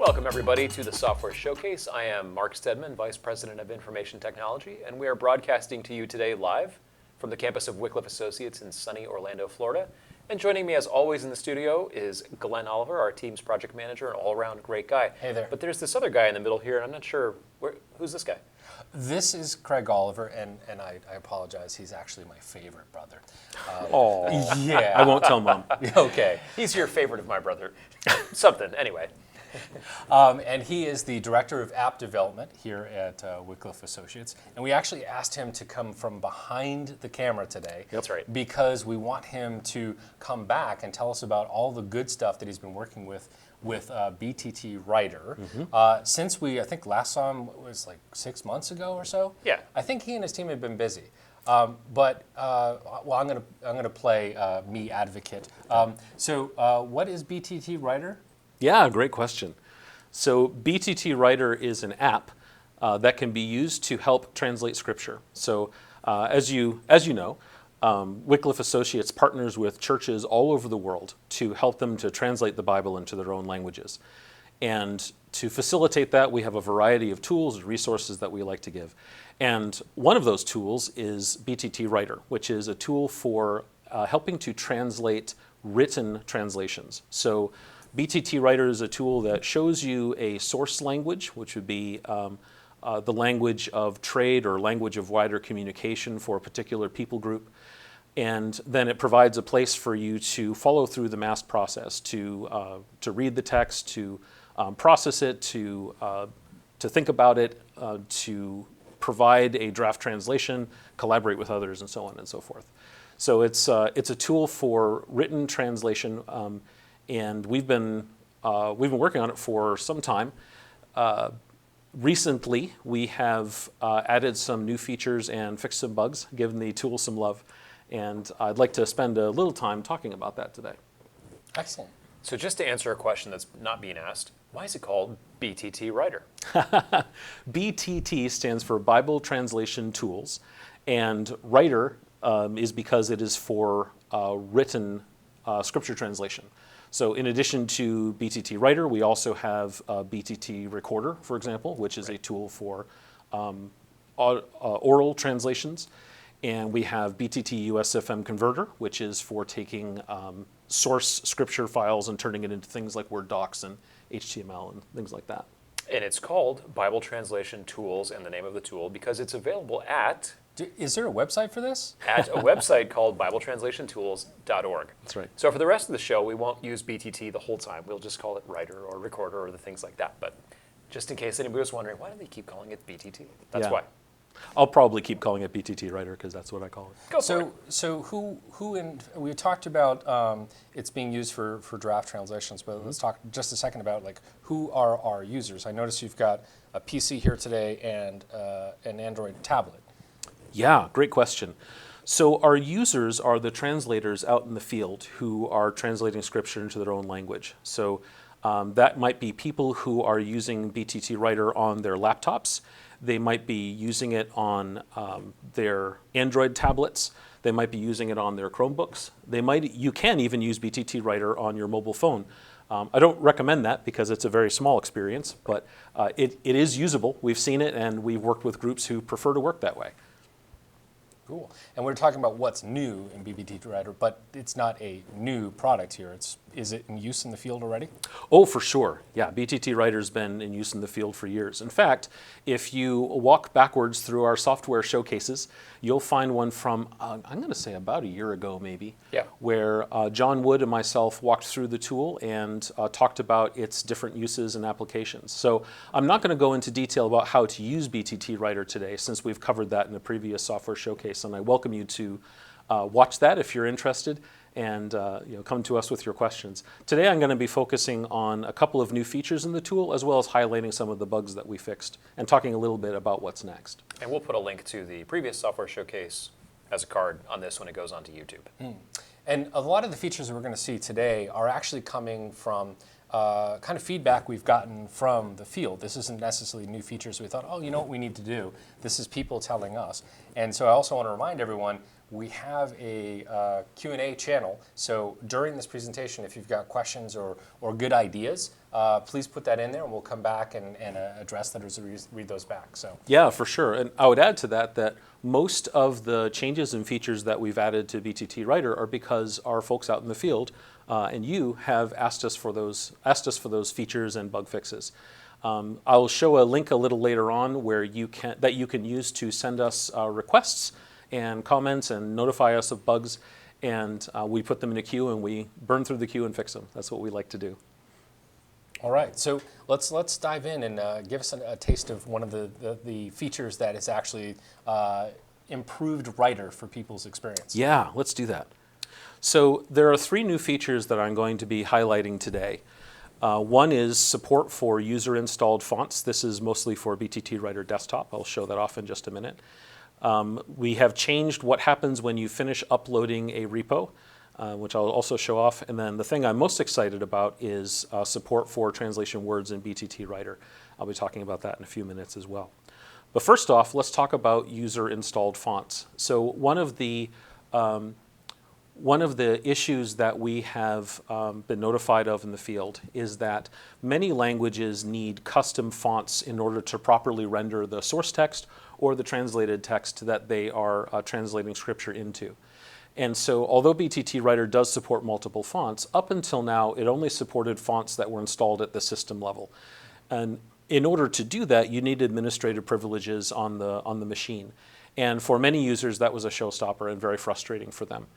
Welcome, everybody, to the Software Showcase. I am Mark Stedman, Vice President of Information Technology, and we are broadcasting to you today live from the campus of Wycliffe Associates in sunny Orlando, Florida. And joining me, as always, in the studio is Glenn Oliver, our team's project manager, an all-around great guy. Hey there. But there's this other guy in the middle here, and I'm not sure, who's this guy? This is Craig Oliver, and I apologize. He's actually my favorite brother. Oh, Yeah. I won't tell Mom. Okay. He's your favorite of my brother. Something, anyway. And he is the Director of App Development here at Wycliffe Associates. And we actually asked him to come from behind the camera today. That's right. Because we want him to come back and tell us about all the good stuff that he's been working with BTT Writer. Since I think last saw him was like 6 months ago or so. Yeah. I think he and his team have been busy. I'm gonna play me advocate. So what is BTT Writer? Yeah, great question. So BTT Writer is an app that can be used to help translate Scripture. So as you know, Wycliffe Associates partners with churches all over the world to help them to translate the Bible into their own languages. And to facilitate that, we have a variety of tools and resources that we like to give. And one of those tools is BTT Writer, which is a tool for helping to translate written translations. So BTT Writer is a tool that shows you a source language, which would be the language of trade or language of wider communication for a particular people group. And then it provides a place for you to follow through the mass process, to read the text, to process it, to think about it, to provide a draft translation, collaborate with others, and so on and so forth. So it's a tool for written translation. And we've been working on it for some time. Recently, we have added some new features and fixed some bugs, given the tool some love, and I'd like to spend a little time talking about that today. Excellent. So just to answer a question that's not being asked, why is it called BTT Writer? BTT stands for Bible Translation Tools, and Writer is because it is for written Scripture translation. So in addition to BTT Writer, we also have BTT Recorder, for example, which is a tool for oral translations. And we have BTT USFM Converter, which is for taking source scripture files and turning it into things like Word docs and HTML and things like that. And it's called Bible Translation Tools, and the name of the tool, because it's available at Is there a website for this? a website called BibleTranslationTools.org. That's right. So for the rest of the show, we won't use BTT the whole time. We'll just call it Writer or Recorder or the things like that. But just in case anybody was wondering, why do they keep calling it BTT? That's Yeah. why. I'll probably keep calling it BTT Writer because that's what I call it. Go for it. So who in we talked about it's being used for draft translations, but let's talk just a second about like who are our users. I notice you've got a PC here today and an Android tablet. Yeah, great question. So our users are the translators out in the field who are translating Scripture into their own language. So that might be people who are using BTT Writer on their laptops. They might be using it on their Android tablets. They might be using it on their Chromebooks. You can even use BTT Writer on your mobile phone. I don't recommend that because it's a very small experience, but it is usable. We've seen it, and we've worked with groups who prefer to work that way. Cool. And we're talking about what's new in BTT Writer, but it's not a new product here. Is it in use in the field already? Oh, for sure. Yeah, BTT Writer's been in use in the field for years. In fact, if you walk backwards through our software showcases, you'll find one from, I'm going to say about a year ago maybe, Yeah. where John Wood and myself walked through the tool and talked about its different uses and applications. So I'm not going to go into detail about how to use BTT Writer today, since we've covered that in a previous software showcase, and I welcome you to watch that if you're interested, and come to us with your questions. Today I'm going to be focusing on a couple of new features in the tool, as well as highlighting some of the bugs that we fixed and talking a little bit about what's next. And we'll put a link to the previous software showcase as a card on this when it goes onto YouTube. And a lot of the features that we're going to see today are actually coming from kind of feedback we've gotten from the field. This isn't necessarily new features we thought, oh, you know what we need to do. This is people telling us. And so I also want to remind everyone, we have a Q&A channel. So during this presentation, if you've got questions or good ideas, please put that in there, and we'll come back and address that as we read those back. So Yeah, for sure. And I would add to that that most of the changes and features that we've added to BTT Writer are because our folks out in the field and you have asked us for those features and bug fixes. I'll show a link a little later on where you can use to send us requests and comments and notify us of bugs, and we put them in a queue and we burn through the queue and fix them. That's what we like to do. all right, so let's dive in and give us a taste of one of the features that is actually improved Writer for people's experience. Yeah, let's do that. So there are 3 new features that I'm going to be highlighting today. One is support for user-installed fonts. This is mostly for BTT Writer Desktop. I'll show that off in just a minute. We have changed what happens when you finish uploading a repo, which I'll also show off. And then the thing I'm most excited about is support for translation words in BTT Writer. I'll be talking about that in a few minutes as well. But first off, let's talk about user-installed fonts. So one of the issues that we have been notified of in the field is that many languages need custom fonts in order to properly render the source text or the translated text that they are translating scripture into. And so although BTT Writer does support multiple fonts, up until now it only supported fonts that were installed at the system level. And in order to do that, you need administrative privileges on the machine. And for many users, that was a showstopper and very frustrating for them.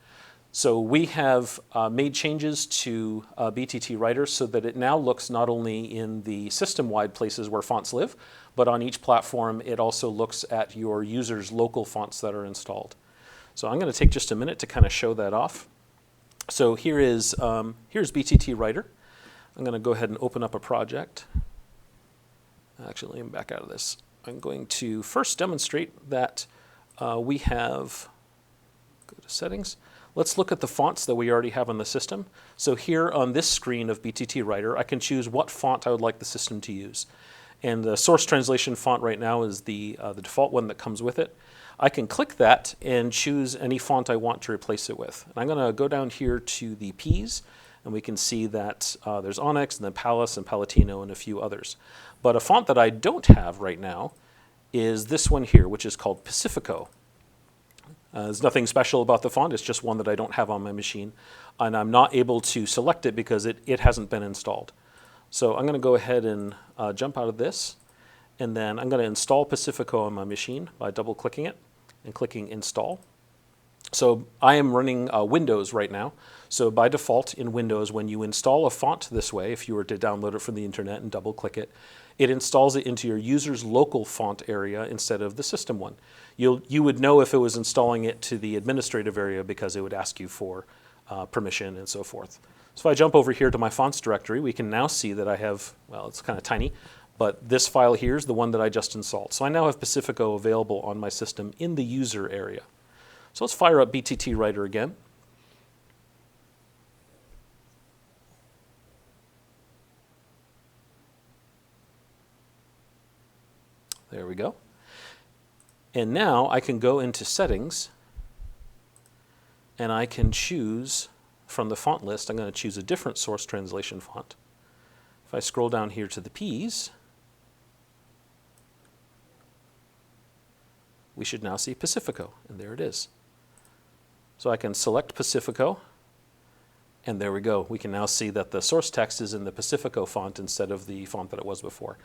So we have made changes to BTT Writer so that it now looks not only in the system-wide places where fonts live, but on each platform it also looks at your users' local fonts that are installed. So I'm going to take just a minute to kind of show that off. So here's BTT Writer. I'm going to go ahead and open up a project. Actually, let me back out of this. I'm going to first demonstrate that we have, go to settings. Let's look at the fonts that we already have on the system. So here on this screen of BTT Writer, I can choose what font I would like the system to use. And the source translation font right now is the default one that comes with it. I can click that and choose any font I want to replace it with. And I'm going to go down here to the P's, and we can see that there's Onyx and then Pallas and Palatino and a few others. But a font that I don't have right now is this one here, which is called Pacifico. There's nothing special about the font, it's just one that I don't have on my machine. And I'm not able to select it because it hasn't been installed. So I'm going to go ahead and jump out of this. And then I'm going to install Pacifico on my machine by double-clicking it and clicking Install. So I am running Windows right now. So by default in Windows, when you install a font this way, if you were to download it from the internet and double-click it, it installs it into your user's local font area instead of the system one. You would know if it was installing it to the administrative area because it would ask you for permission and so forth. So if I jump over here to my fonts directory, we can now see that I have, well, it's kind of tiny, but this file here is the one that I just installed. So I now have Pacifico available on my system in the user area. So let's fire up BTT Writer again. There we go. And now I can go into settings and I can choose from the font list, I'm going to choose a different source translation font. If I scroll down here to the P's, we should now see Pacifico, and there it is. So I can select Pacifico, and there we go. We can now see that the source text is in the Pacifico font instead of the font that it was before.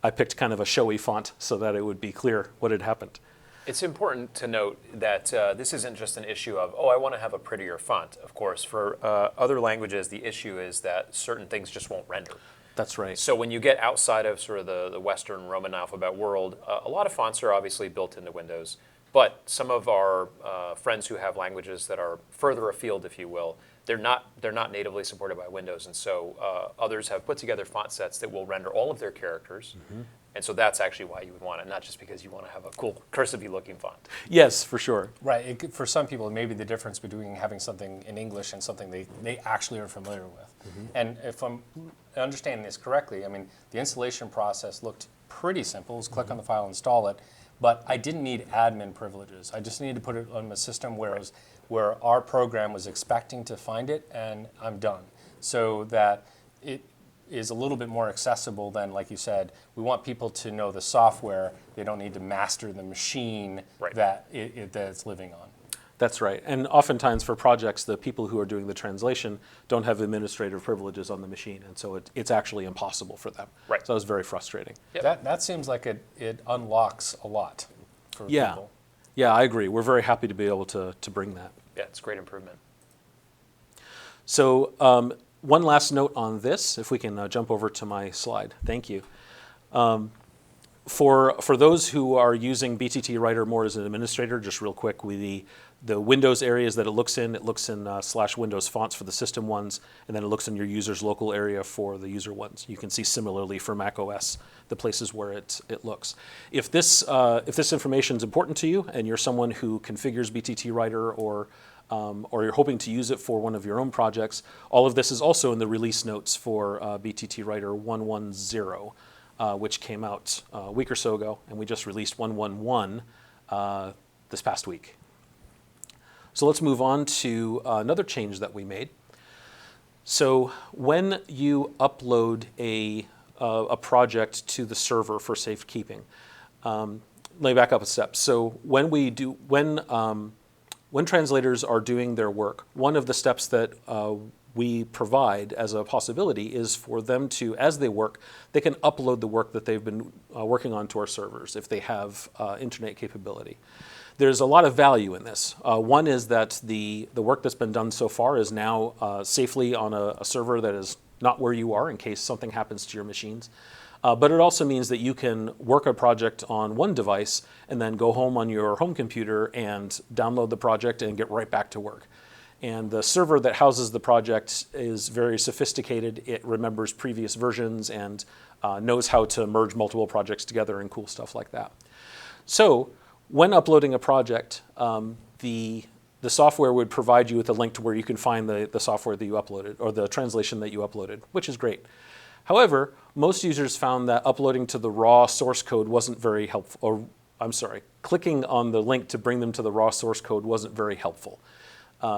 I picked kind of a showy font so that it would be clear what had happened. It's important to note that this isn't just an issue of, oh, I want to have a prettier font. Of course, for other languages, the issue is that certain things just won't render. That's right. So when you get outside of sort of the Western Roman alphabet world, a lot of fonts are obviously built into Windows. But some of our friends who have languages that are further afield, if you will, they're not natively supported by Windows. And so others have put together font sets that will render all of their characters. Mm-hmm. And so that's actually why you would want it, not just because you want to have a cool cursive-y looking font. Yes, for sure. Right. For some people, it may be the difference between having something in English and something they actually are familiar with. Mm-hmm. And if I'm understanding this correctly, I mean, the installation process looked pretty simple. It was click on the file, install it. But I didn't need admin privileges. I just needed to put it on a system where where our program was expecting to find it, and I'm done. So that is a little bit more accessible than, like you said, we want people to know the software. They don't need to master the machine Right. that that it's living on. That's right. And oftentimes for projects, the people who are doing the translation don't have administrative privileges on the machine, and so it's actually impossible for them. Right. So it's very frustrating. Yep. That seems like it unlocks a lot for Yeah. people. Yeah, I agree. We're very happy to be able to bring that. Yeah, it's a great improvement. So one last note on this, if we can jump over to my slide. Thank you. For those who are using BTT Writer more as an administrator, just real quick, the Windows areas that it looks in /Windows fonts for the system ones, and then it looks in your user's local area for the user ones. You can see similarly for Mac OS, the places where it looks. If this information is important to you and you're someone who configures BTT Writer or you're hoping to use it for one of your own projects, all of this is also in the release notes for BTT Writer 1.10. Which came out a week or so ago, and we just released 1.11 this past week. So let's move on to another change that we made. So when you upload a project to the server for safekeeping, let me back up a step. So when translators are doing their work, one of the steps that we provide as a possibility is for them to, as they work, they can upload the work that they've been working on to our servers if they have internet capability. There's a lot of value in this. One is that the work that's been done so far is now safely on a server that is not where you are in case something happens to your machines. But it also means that you can work a project on one device and then go home on your home computer and download the project and get right back to work. And the server that houses the project is very sophisticated. It remembers previous versions and knows how to merge multiple projects together and cool stuff like that. So when uploading a project, the software would provide you with a link to where you can find the software that you uploaded or the translation that you uploaded, which is great. However, most users found that uploading to the raw source code wasn't very helpful, or I'm sorry, clicking on the link to bring them to the raw source code wasn't very helpful.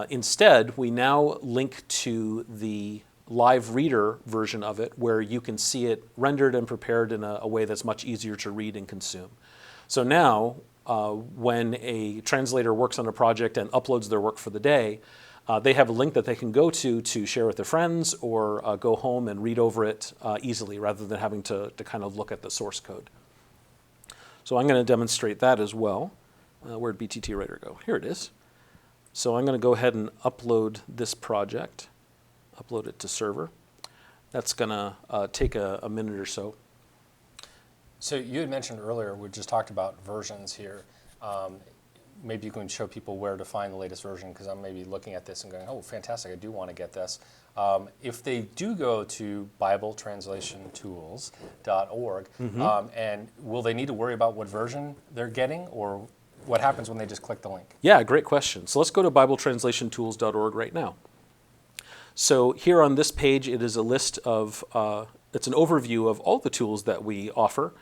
Instead, we now link to the live reader version of it where you can see it rendered and prepared in a way that's much easier to read and consume. So now, when a translator works on a project and uploads their work for the day, they have a link that they can go to share with their friends or go home and read over it easily rather than having to kind of look at the source code. So I'm going to demonstrate that as well. Where'd BTT Writer go? Here it is. So I'm going to go ahead and upload this project, upload it to server. That's going to take a minute or so. So you had mentioned earlier, we just talked about versions here. Maybe you can show people where to find the latest version, because I'm maybe looking at this and going, oh, fantastic, I do want to get this. If they do go to BibleTranslationTools.org, and will they need to worry about what version they're getting, or what happens when they just click the link? Yeah, great question. So let's go to BibleTranslationTools.org right now. So here on this page, it is a list of, it's an overview of all the tools that we offer,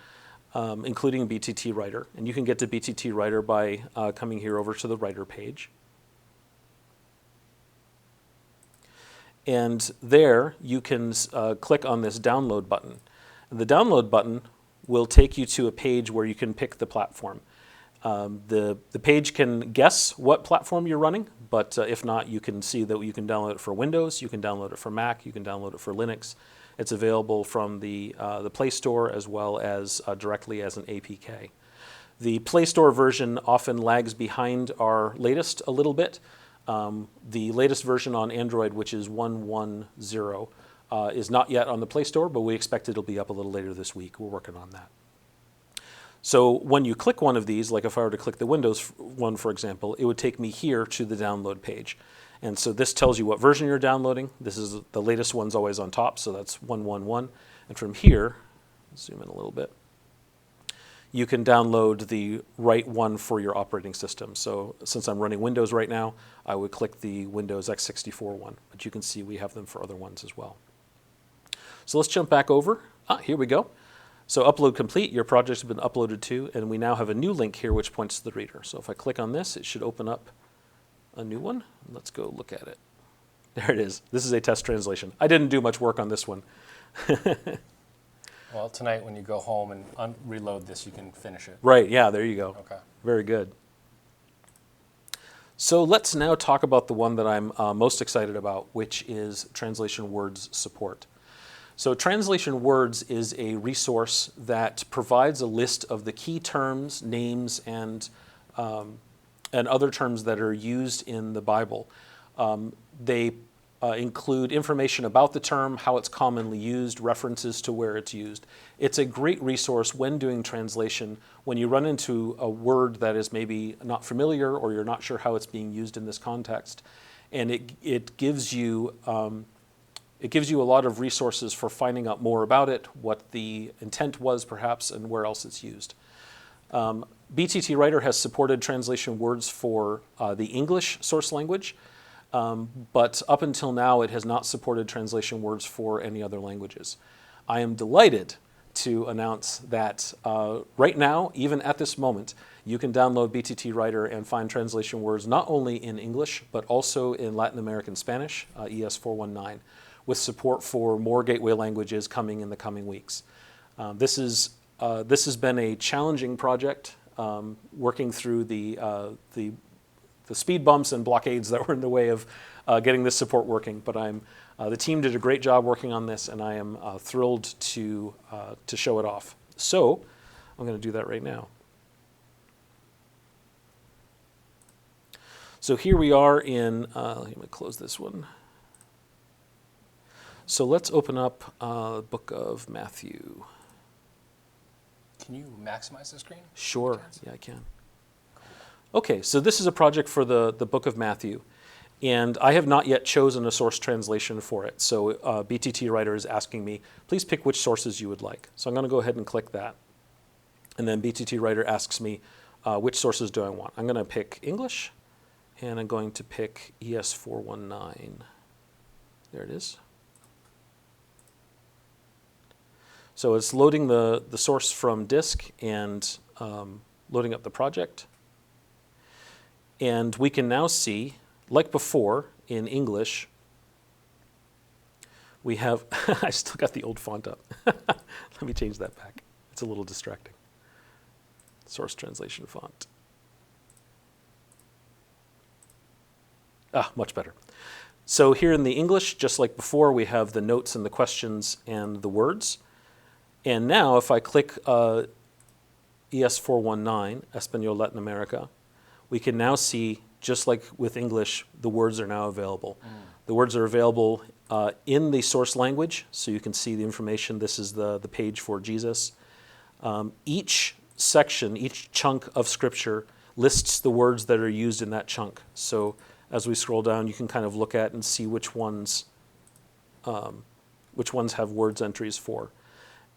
including BTT Writer. And you can get to BTT Writer by coming here over to the Writer page. And there you can click on this download button. And the download button will take you to a page where you can pick the platform. The page can guess what platform you're running, but if not, you can see that you can download it for Windows, you can download it for Mac, you can download it for Linux. It's available from the Play Store as well as directly as an APK. The Play Store version often lags behind our latest a little bit. The latest version on Android, which is 1.10, is not yet on the Play Store, but we expect it'll be up a little later this week. We're working on that. So when you click one of these, like if I were to click the Windows one, for example, it would take me here to the download page. And so this tells you what version you're downloading. This is the latest one's always on top, so that's 1.11. And from here, zoom in a little bit, you can download the right one for your operating system. So since I'm running Windows right now, I would click the Windows x64 one, but you can see we have them for other ones as well. So let's jump back over. Here we go. So upload complete, your project has been uploaded to, and we now have a new link here which points to the reader. So if I click on this, it should open up a new one. Let's go look at it. There it is. This is a test translation. I didn't do much work on this one. Well, tonight when you go home and reload this, you can finish it. Right, yeah, there you go. Okay. Very good. So let's now talk about the one that I'm most excited about, which is Translation Words support. So Translation Words is a resource that provides a list of the key terms, names, and other terms that are used in the Bible. They include information about the term, how it's commonly used, references to where it's used. It's a great resource when doing translation, when you run into a word that is maybe not familiar or you're not sure how it's being used in this context. And it gives you a lot of resources for finding out more about it, what the intent was perhaps, and where else it's used. BTT Writer has supported Translation Words for the English source language, but up until now it has not supported Translation Words for any other languages. I am delighted to announce that right now, even at this moment, you can download BTT Writer and find Translation Words not only in English, but also in Latin American Spanish, ES419, with support for more gateway languages coming in the coming weeks. This has been a challenging project, working through the speed bumps and blockades that were in the way of getting this support working. But the team did a great job working on this, and I am thrilled to show it off. So I'm going to do that right now. So here we are in, let me close this one. So let's open up the book of Matthew. Can you maximize the screen? Sure, yeah, I can. Okay, so this is a project for the book of Matthew, and I have not yet chosen a source translation for it. So BTT Writer is asking me, please pick which sources you would like. So I'm going to go ahead and click that. And then BTT Writer asks me, which sources do I want? I'm going to pick English, and I'm going to pick ES419. There it is. So it's loading the source from disk and loading up the project. And we can now see, like before in English, we have, I still got the old font up. Let me change that back. It's a little distracting. Source translation font. Much better. So here in the English, just like before, we have the notes and the questions and the words. And now if I click ES419, Espanol Latin America, we can now see, just like with English, the words are now available. The words are available in the source language, so you can see the information. This is the page for Jesus. Each section, each chunk of Scripture lists the words that are used in that chunk. So as we scroll down, you can kind of look at and see which ones have words entries for.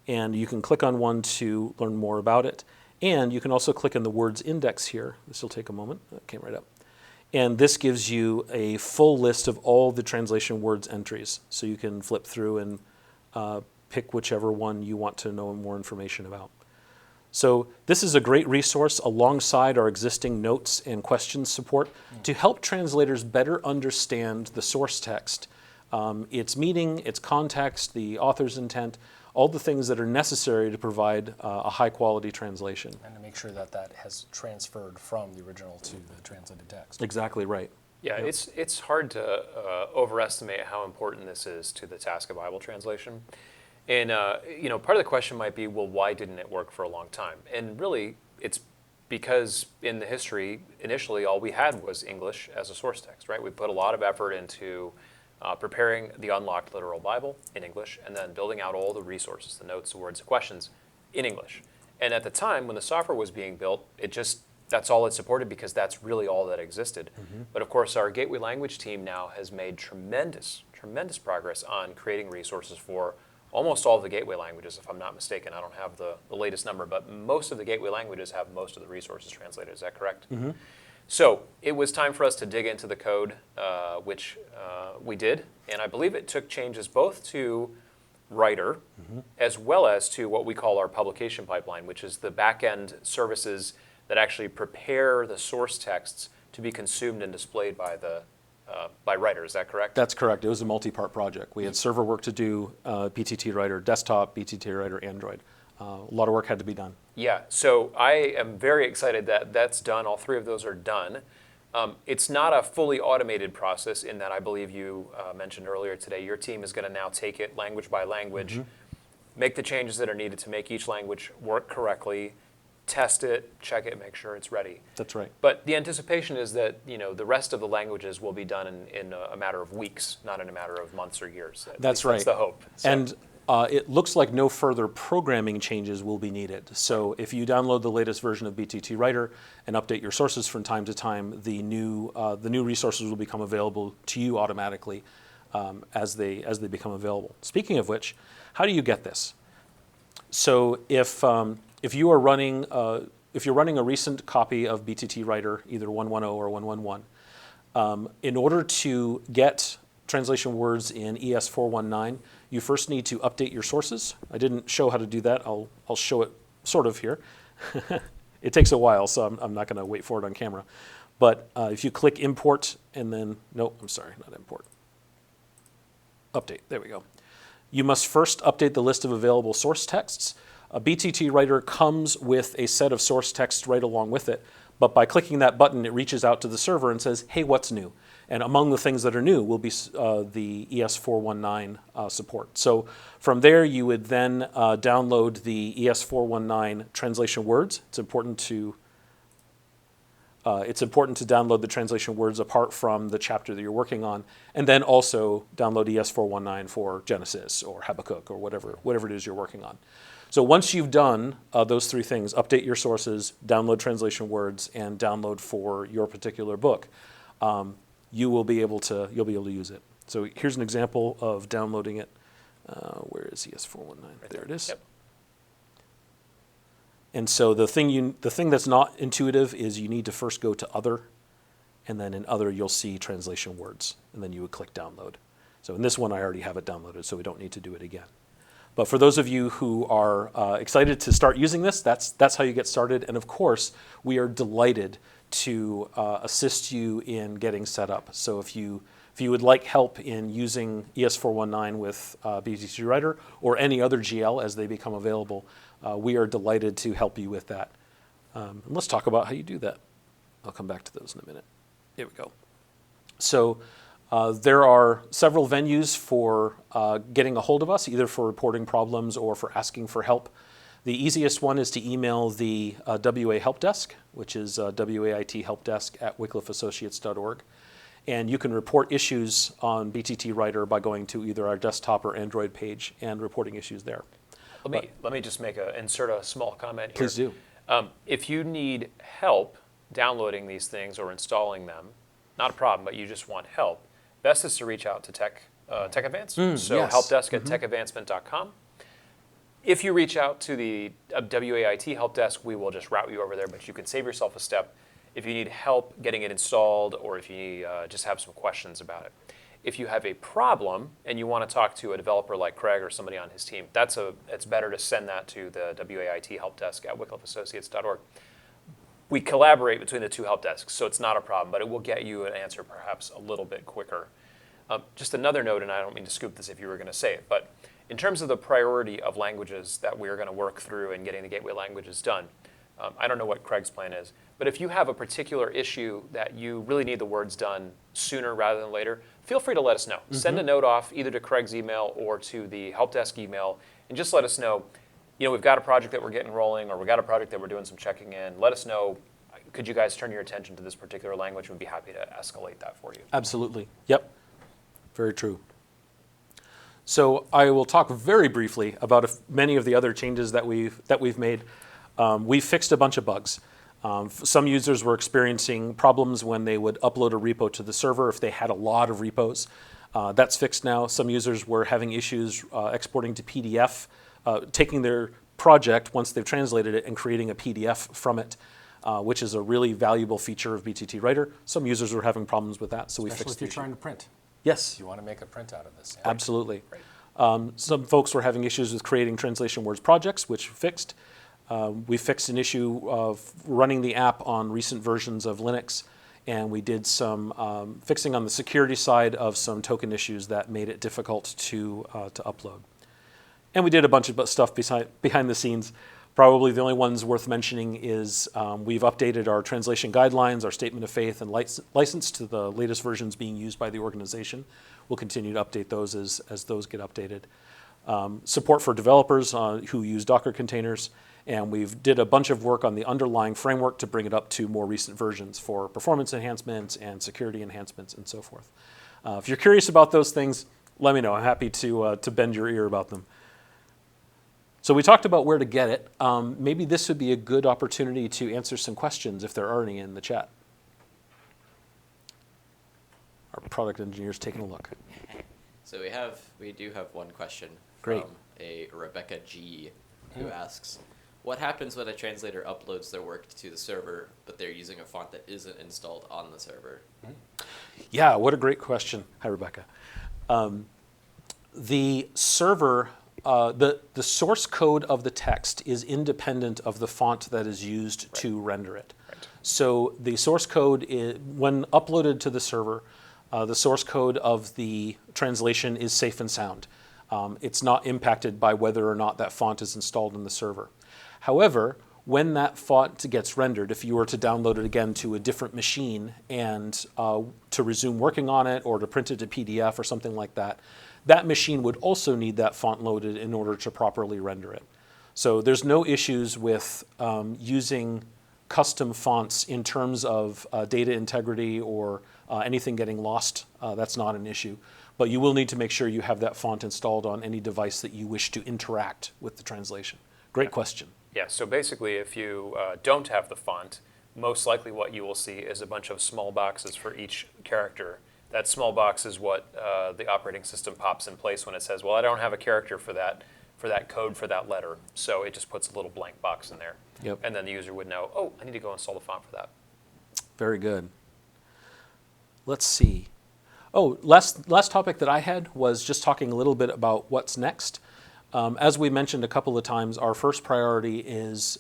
And you can click on one to learn more about it. And you can also click on the words index here. This will take a moment. That came right up. And this gives you a full list of all the translation words entries. So you can flip through and pick whichever one you want to know more information about. So this is a great resource alongside our existing notes and questions support to help translators better understand the source text, its meaning, its context, the author's intent, all the things that are necessary to provide a high-quality translation. And to make sure that that has transferred from the original to the translated text. Exactly right. Yeah, Yep. it's hard to overestimate how important this is to the task of Bible translation. And part of the question might be, well, why didn't it work for a long time? And really, it's because in the history, initially, all we had was English as a source text, right? We put a lot of effort into preparing the unlocked literal Bible in English, and then building out all the resources, the notes, the words, the questions in English. And at the time, when the software was being built, that's all it supported because that's really all that existed. Mm-hmm. But of course, our Gateway Language team now has made tremendous progress on creating resources for almost all of the gateway languages, if I'm not mistaken. I don't have the latest number, but most of the gateway languages have most of the resources translated. Is that correct? Mm-hmm. So it was time for us to dig into the code, which we did. And I believe it took changes both to Writer as well as to what we call our publication pipeline, which is the back-end services that actually prepare the source texts to be consumed and displayed by the by Writer. Is that correct? That's correct. It was a multi-part project. We had server work to do, BTT Writer desktop, BTT Writer Android. A lot of work had to be done. Yeah, so I am very excited that that's done. All three of those are done. It's not a fully automated process in that I believe you mentioned earlier today, your team is going to now take it language by language, make the changes that are needed to make each language work correctly, test it, check it, make sure it's ready. That's right. But the anticipation is that the rest of the languages will be done in a matter of weeks, not in a matter of months or years. That's right. That's the hope. So. And it looks like no further programming changes will be needed. So if you download the latest version of BTT Writer and update your sources from time to time, the new resources will become available to you automatically as they become available. Speaking of which, how do you get this? So if you are running if you're running a recent copy of BTT Writer, either 1.10 or 1.11, in order to get translation words in ES419, you first need to update your sources. I didn't show how to do that. I'll show it sort of here. It takes a while, so I'm not going to wait for it on camera. But if you click import and then, no, I'm sorry, not import. Update, there we go. You must first update the list of available source texts. A BTT Writer comes with a set of source texts right along with it, but by clicking that button, it reaches out to the server and says, hey, what's new? And among the things that are new will be the ES419 support. So from there, you would then download the ES419 translation words. It's important to download the translation words apart from the chapter that you're working on, and then also download ES419 for Genesis or Habakkuk or whatever it is you're working on. So once you've done those three things, update your sources, download translation words, and download for your particular book, you'll be able to use it. So here's an example of downloading it. Where is ES419? There it is. Yep. And so the thing that's not intuitive is you need to first go to Other, and then in Other you'll see translation words, and then you would click Download. So in this one I already have it downloaded, so we don't need to do it again. But for those of you who are excited to start using this, that's how you get started. And of course, we are delighted to assist you in getting set up. So if you would like help in using ES419 with BTT Writer or any other GL as they become available, we are delighted to help you with that. And let's talk about how you do that. I'll come back to those in a minute. Here we go. So there are several venues for getting a hold of us, either for reporting problems or for asking for help. The easiest one is to email the WA Help Desk, which is wait helpdesk@wycliffeassociates.org. And you can report issues on BTT Writer by going to either our desktop or Android page and reporting issues there. Let me just insert a small comment here. Please do. If you need help downloading these things or installing them, not a problem, but you just want help, best is to reach out to Tech Advance. So yes. helpdesk@techadvancement.com. If you reach out to the WAIT help desk, we will just route you over there, but you can save yourself a step if you need help getting it installed or if you just have some questions about it. If you have a problem and you want to talk to a developer like Craig or somebody on his team, it's better to send that to the WAIT help desk at wycliffeassociates.org. We collaborate between the two help desks, so it's not a problem, but it will get you an answer perhaps a little bit quicker. Just another note, and I don't mean to scoop this if you were going to say it, but in terms of the priority of languages that we're going to work through and getting the gateway languages done, I don't know what Craig's plan is, but if you have a particular issue that you really need the words done sooner rather than later, feel free to let us know. Send a note off either to Craig's email or to the help desk email, and just let us know, we've got a project that we're getting rolling, or we've got a project that we're doing some checking in. Let us know, could you guys turn your attention to this particular language? We'd be happy to escalate that for you. Absolutely. Yep. Very true. So I will talk very briefly about many of the other changes that we've made. We've fixed a bunch of bugs. Some users were experiencing problems when they would upload a repo to the server if they had a lot of repos. That's fixed now. Some users were having issues exporting to PDF, taking their project once they've translated it and creating a PDF from it, which is a really valuable feature of BTT Writer. Some users were having problems with that, so we fixed it. Especially if you're trying to print. Yes. You want to make a print out of this. Absolutely. Some folks were having issues with creating translation words projects, which we fixed. We fixed an issue of running the app on recent versions of Linux and we did some fixing on the security side of some token issues that made it difficult to upload. And we did a bunch of stuff behind the scenes. Probably the only ones worth mentioning is we've updated our translation guidelines, our statement of faith, and license to the latest versions being used by the organization. We'll continue to update those as those get updated. Support for developers who use Docker containers, and we've did a bunch of work on the underlying framework to bring it up to more recent versions for performance enhancements and security enhancements and so forth. If you're curious about those things, let me know. I'm happy to bend your ear about them. So we talked about where to get it. Maybe this would be a good opportunity to answer some questions if there are any in the chat. Our product engineer's taking a look. So we do have one question Great. from a Rebecca G, who asks, what happens when a translator uploads their work to the server, but they're using a font that isn't installed on the server? Yeah, what a great question. Hi, Rebecca. The server, the source code of the text is independent of the font that is used to render it. Right. So the source code, when uploaded to the server, the source code of the translation is safe and sound. It's not impacted by whether or not that font is installed in the server. However, when that font gets rendered, if you were to download it again to a different machine and to resume working on it or to print it to PDF or something like that, that machine would also need that font loaded in order to properly render it. So there's no issues with using custom fonts in terms of data integrity or anything getting lost. That's not an issue. But you will need to make sure you have that font installed on any device that you wish to interact with the translation. Great question. Yeah, so basically if you don't have the font, most likely what you will see is a bunch of small boxes for each character. That small box is what the operating system pops in place when it says, well, I don't have a character for that code for that letter. So it just puts a little blank box in there. Yep. And then the user would know, oh, I need to go install the font for that. Very good. Let's see. Oh, last topic that I had was just talking a little bit about what's next. As we mentioned a couple of times, our first priority is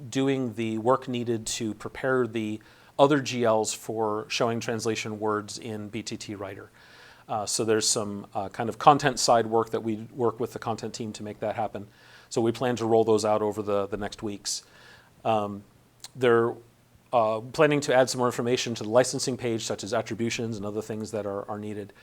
doing the work needed to prepare the other GLs for showing translation words in BTT Writer. So there's some kind of content side work that we work with the content team to make that happen. So we plan to roll those out over the next weeks. They're planning to add some more information to the licensing page, such as attributions and other things that are needed.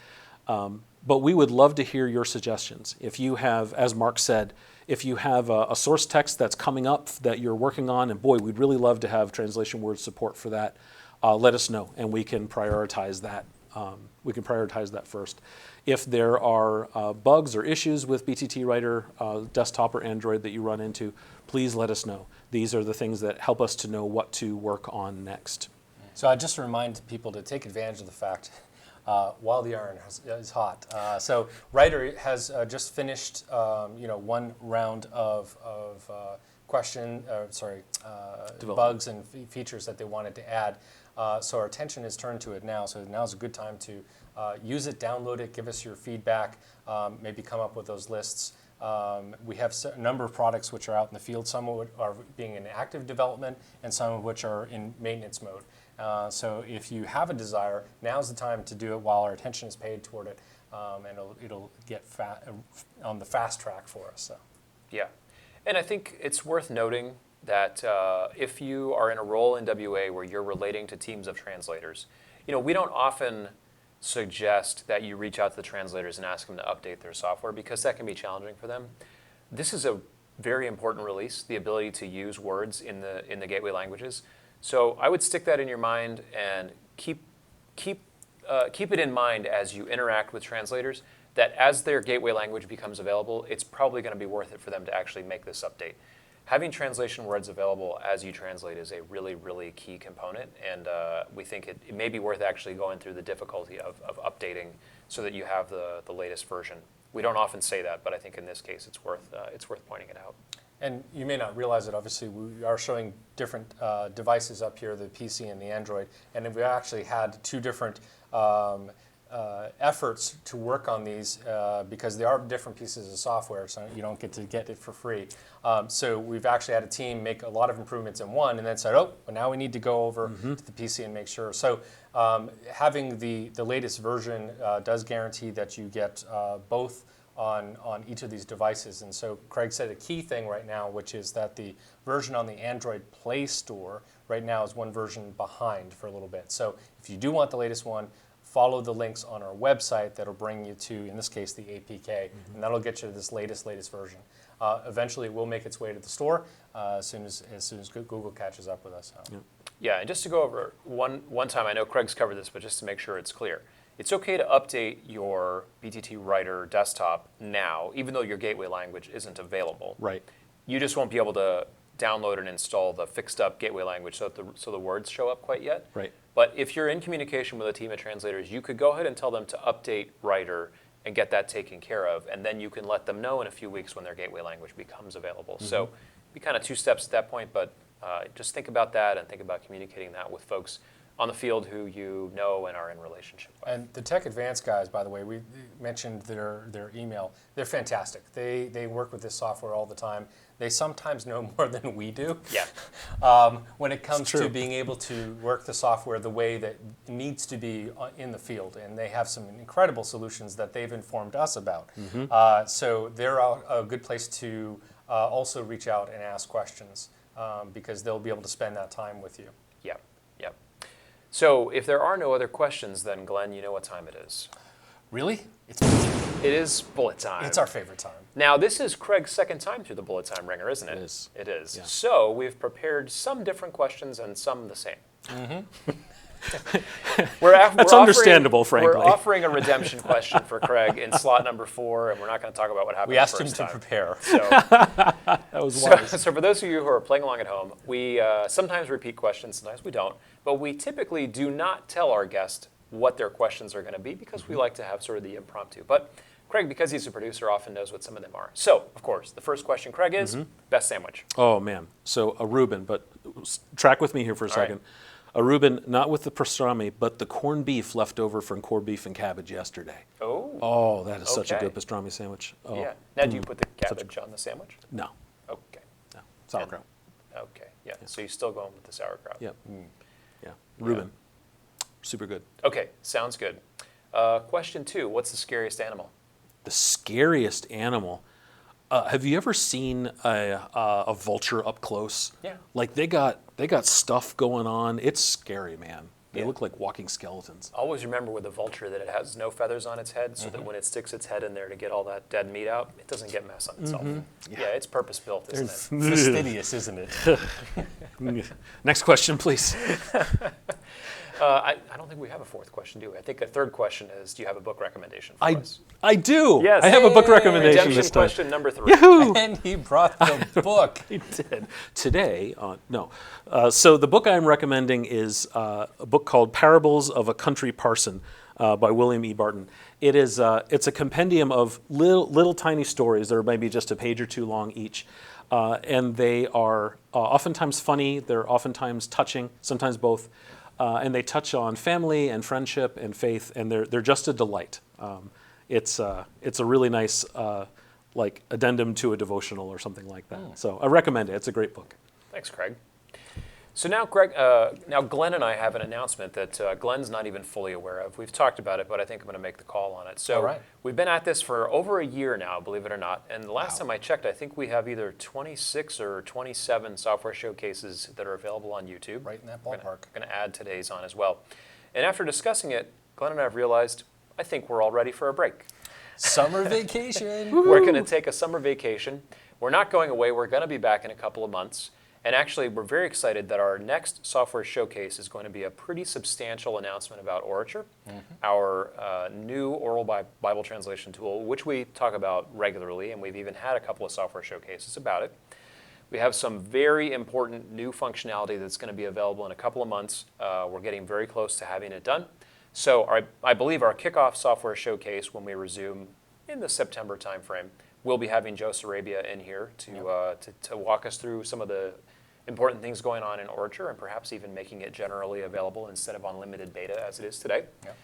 But we would love to hear your suggestions. If you have, as Mark said, if you have a source text that's coming up that you're working on, and boy, we'd really love to have translation word support for that, let us know, and we can prioritize that. We can prioritize that first. If there are bugs or issues with BTT Writer, desktop or Android that you run into, please let us know. These are the things that help us to know what to work on next. So I just remind people to take advantage of the fact while the iron is hot. So Writer has just finished, one round of bugs and features that they wanted to add. So our attention is turned to it now. So now's a good time to use it, download it, give us your feedback, maybe come up with those lists. We have a number of products which are out in the field, some of which are being in active development and some of which are in maintenance mode. So if you have a desire, now's the time to do it while our attention is paid toward it, and it'll get on the fast track for us. So. Yeah, and I think it's worth noting that if you are in a role in WA where you're relating to teams of translators, we don't often suggest that you reach out to the translators and ask them to update their software because that can be challenging for them. This is a very important release, the ability to use words in the gateway languages. So I would stick that in your mind and keep it in mind as you interact with translators, that as their gateway language becomes available, it's probably going to be worth it for them to actually make this update. Having translation words available as you translate is a really, really key component, and we think it may be worth actually going through the difficulty of updating so that you have the latest version. We don't often say that, but I think in this case it's worth pointing it out. And you may not realize it, obviously, we are showing different devices up here, the PC and the Android, and we actually had two different efforts to work on these because they are different pieces of software, so you don't get to get it for free. So we've actually had a team make a lot of improvements in one, and then said, oh, well, now we need to go over to the PC and make sure. So having the latest version does guarantee that you get both on each of these devices. And so Craig said a key thing right now, which is that the version on the Android Play Store right now is one version behind for a little bit. So if you do want the latest one, follow the links on our website that'll bring you to, in this case, the APK, and that'll get you to this latest version. Eventually, it will make its way to the store as soon as Google catches up with us. So. Yeah, and just to go over one time, I know Craig's covered this, but just to make sure it's clear. It's okay to update your BTT Writer desktop now, even though your gateway language isn't available. Right. You just won't be able to download and install the fixed up gateway language so the words show up quite yet. Right. But if you're in communication with a team of translators, you could go ahead and tell them to update Writer and get that taken care of, and then you can let them know in a few weeks when their gateway language becomes available. So be kind of 2 steps at that point, but just think about that and think about communicating that with folks on the field who you know and are in relationship with. And the Tech Advanced guys, by the way, we mentioned their email. They're fantastic. They work with this software all the time. They sometimes know more than we do. Yeah. When it comes to being able to work the software the way that it needs to be in the field. And they have some incredible solutions that they've informed us about. So they're a good place to also reach out and ask questions because they'll be able to spend that time with you. Yeah. Yeah. So if there are no other questions, then Glenn, you know what time it is. Really? It's It is bullet time. It's our favorite time. Now, this is Craig's second time through the bullet time ringer, isn't it? It is. It is. Yeah. So we've prepared some different questions and some the same. That's understandable, frankly. We're offering a redemption question for Craig in slot number 4, and we're not going to talk about what happened We the asked him first to time. prepare. So, That was wise. so for those of you who are playing along at home, we sometimes repeat questions, sometimes we don't, but we typically do not tell our guest what their questions are going to be because we like to have sort of the impromptu. But Craig, because he's a producer, often knows what some of them are. So, of course, the first question, Craig, is best sandwich. Oh, man. So a Reuben, but track with me here for a second. A Reuben, not with the pastrami, but the corned beef left over from corned beef and cabbage yesterday. Oh. Oh, that is such a Okay. good pastrami sandwich. Oh, Yeah. Now, do you put the cabbage on the sandwich? no, Okay. no. Sauerkraut. Okay. Yeah. So you're still going with the sauerkraut. Yep. Yeah. Reuben. Super good. Okay. Sounds good. Question 2. What's the scariest animal? The scariest animal. Have you ever seen a vulture up close? Yeah. Like they got stuff going on. It's scary, man. They Yeah. look like walking skeletons. Always remember with a vulture that it has no feathers on its head, so that when it sticks its head in there to get all that dead meat out, it doesn't get mess on itself. Yeah, it's purpose built, isn't it? Fastidious, isn't it? Next question, please. I don't think we have a 4th question, do we? I think a 3rd question is, do you have a book recommendation for us? I do. Yes. I have a book Yay! recommendation Redemption this time. question number 3. Yahoo! And he brought the book. I did. Today, no. So the book I'm recommending is a book called Parables of a Country Parson by William E. Barton. It's a compendium of little tiny stories that are maybe just a page or 2 long each. And they are oftentimes funny, they're oftentimes touching, sometimes both. And they touch on family and friendship and faith, and they're just a delight. It's a really nice like addendum to a devotional or something like that. So I recommend it. It's a great book. Thanks, Craig. So now, now Glenn and I have an announcement that Glenn's not even fully aware of. We've talked about it, but I think I'm going to make the call on it. So All right. we've been at this for over a year now, believe it or not. And the last time I checked, I think we have either 26 or 27 software showcases that are available on YouTube. Right in that We're ballpark. going to add today's on as well. And after discussing it, Glenn and I have realized, I think we're all ready for a break. Summer vacation. We're going to take a summer vacation. We're not going away. We're going to be back in a couple of months. And actually, we're very excited that our next software showcase is going to be a pretty substantial announcement about Orature, our new oral Bible translation tool, which we talk about regularly, and we've even had a couple of software showcases about it. We have some very important new functionality that's going to be available in a couple of months. We're getting very close to having it done. So I believe our kickoff software showcase, when we resume in the September timeframe, we'll be having Joe Sarabia in here to walk us through some of the important things going on in Orature and perhaps even making it generally available instead of on limited beta as it is today. Yep.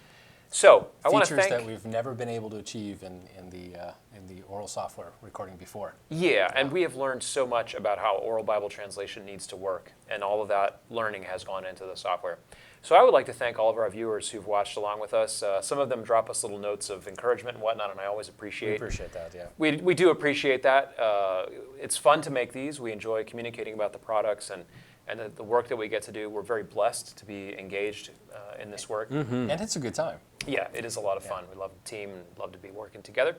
So I want to Features thank. that we've never been able to achieve in the oral software recording before. Yeah, and we have learned so much about how oral Bible translation needs to work, and all of that learning has gone into the software. So I would like to thank all of our viewers who've watched along with us. Some of them drop us little notes of encouragement and whatnot, and I always We appreciate. appreciate that, yeah. We do appreciate that. It's fun to make these. We enjoy communicating about the products and the work that we get to do. We're very blessed to be engaged in this work. And it's a good time. Yeah, it is a lot of fun. We love the team and love to be working together.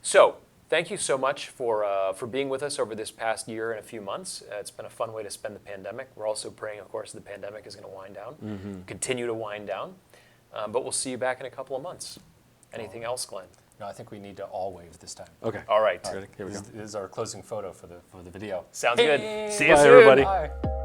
So thank you so much for being with us over this past year and a few months. It's been a fun way to spend the pandemic. We're also praying, of course, the pandemic is going to wind down, continue to wind down. But we'll see you back in a couple of months. Anything else, Glenn? No, I think we need to all wave this time. Okay. All right. Ready? Here we go. This is our closing photo for the video. Sounds good. See you Bye, soon. everybody. Bye.